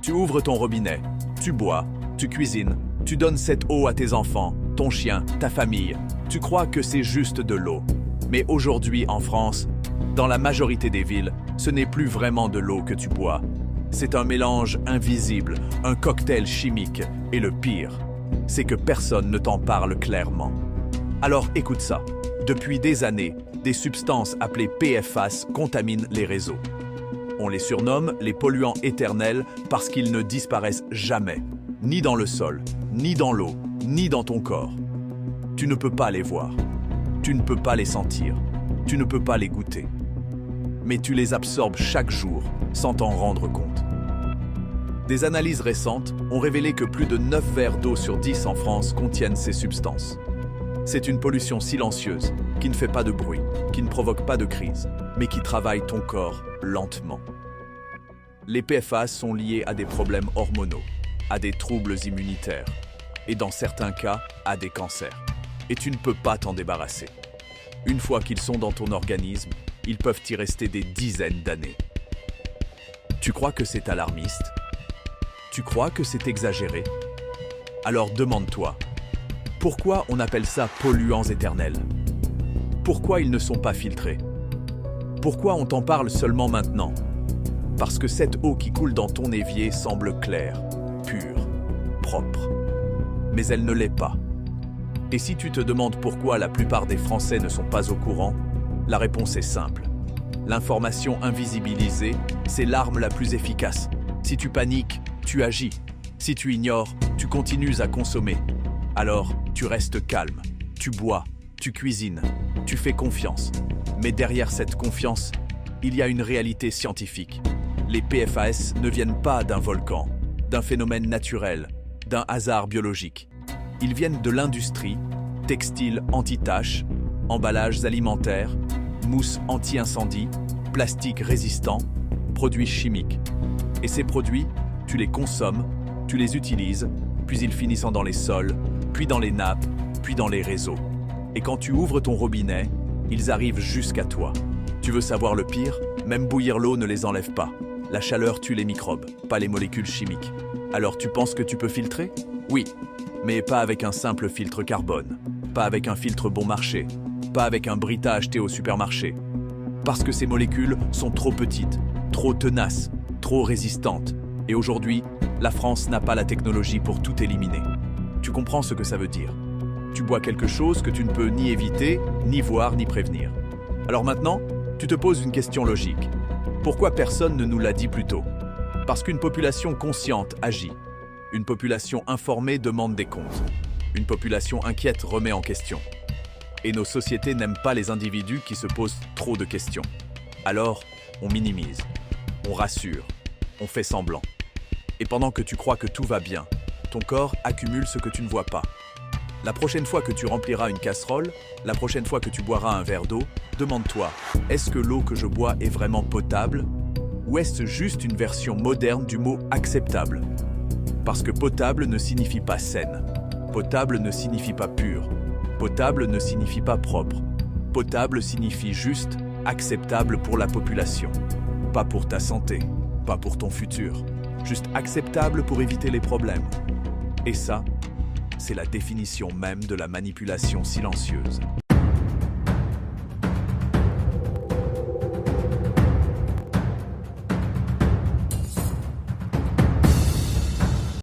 Tu ouvres ton robinet, tu bois, tu cuisines, tu donnes cette eau à tes enfants, ton chien, ta famille. Tu crois que c'est juste de l'eau. Mais aujourd'hui en France, dans la majorité des villes, ce n'est plus vraiment de l'eau que tu bois. C'est un mélange invisible, un cocktail chimique. Et le pire, c'est que personne ne t'en parle clairement. Alors écoute ça. Depuis des années, des substances appelées PFAS contaminent les réseaux. On les surnomme les polluants éternels parce qu'ils ne disparaissent jamais, ni dans le sol, ni dans l'eau, ni dans ton corps. Tu ne peux pas les voir, tu ne peux pas les sentir, tu ne peux pas les goûter. Mais tu les absorbes chaque jour sans t'en rendre compte. Des analyses récentes ont révélé que plus de 9 verres d'eau sur 10 en France contiennent ces substances. C'est une pollution silencieuse, qui ne fait pas de bruit, qui ne provoque pas de crise, mais qui travaille ton corps lentement. Les PFAS sont liés à des problèmes hormonaux, à des troubles immunitaires, et dans certains cas, à des cancers. Et tu ne peux pas t'en débarrasser. Une fois qu'ils sont dans ton organisme, ils peuvent y rester des dizaines d'années. Tu crois que c'est alarmiste? Tu crois que c'est exagéré? Alors demande-toi, pourquoi on appelle ça polluants éternels? Pourquoi ils ne sont pas filtrés? Pourquoi on t'en parle seulement maintenant? Parce que cette eau qui coule dans ton évier semble claire, pure, propre. Mais elle ne l'est pas. Et si tu te demandes pourquoi la plupart des Français ne sont pas au courant, la réponse est simple. L'information invisibilisée, c'est l'arme la plus efficace. Si tu paniques, tu agis. Si tu ignores, tu continues à consommer. Alors, tu restes calme, tu bois, tu cuisines, tu fais confiance. Mais derrière cette confiance, il y a une réalité scientifique. Les PFAS ne viennent pas d'un volcan, d'un phénomène naturel, d'un hasard biologique. Ils viennent de l'industrie, textiles anti-taches, emballages alimentaires, mousse anti-incendie, plastique résistant, produits chimiques. Et ces produits, tu les consommes, tu les utilises, puis ils finissent dans les sols, puis dans les nappes, puis dans les réseaux. Et quand tu ouvres ton robinet, ils arrivent jusqu'à toi. Tu veux savoir le pire? Même bouillir l'eau ne les enlève pas. La chaleur tue les microbes, pas les molécules chimiques. Alors tu penses que tu peux filtrer? Oui, mais pas avec un simple filtre carbone, pas avec un filtre bon marché, pas avec un Brita acheté au supermarché. Parce que ces molécules sont trop petites, trop tenaces, trop résistantes. Et aujourd'hui, la France n'a pas la technologie pour tout éliminer. Tu comprends ce que ça veut dire? Tu bois quelque chose que tu ne peux ni éviter, ni voir, ni prévenir. Alors maintenant, tu te poses une question logique. Pourquoi personne ne nous l'a dit plus tôt? Parce qu'une population consciente agit. Une population informée demande des comptes. Une population inquiète remet en question. Et nos sociétés n'aiment pas les individus qui se posent trop de questions. Alors, on minimise, on rassure, on fait semblant. Et pendant que tu crois que tout va bien, ton corps accumule ce que tu ne vois pas. La prochaine fois que tu rempliras une casserole, la prochaine fois que tu boiras un verre d'eau, demande-toi, est-ce que l'eau que je bois est vraiment potable? Ou est-ce juste une version moderne du mot acceptable? Parce que potable ne signifie pas saine. Potable ne signifie pas pur. Potable ne signifie pas propre. Potable signifie juste acceptable pour la population. Pas pour ta santé, pas pour ton futur. Juste acceptable pour éviter les problèmes. Et ça, c'est la définition même de la manipulation silencieuse.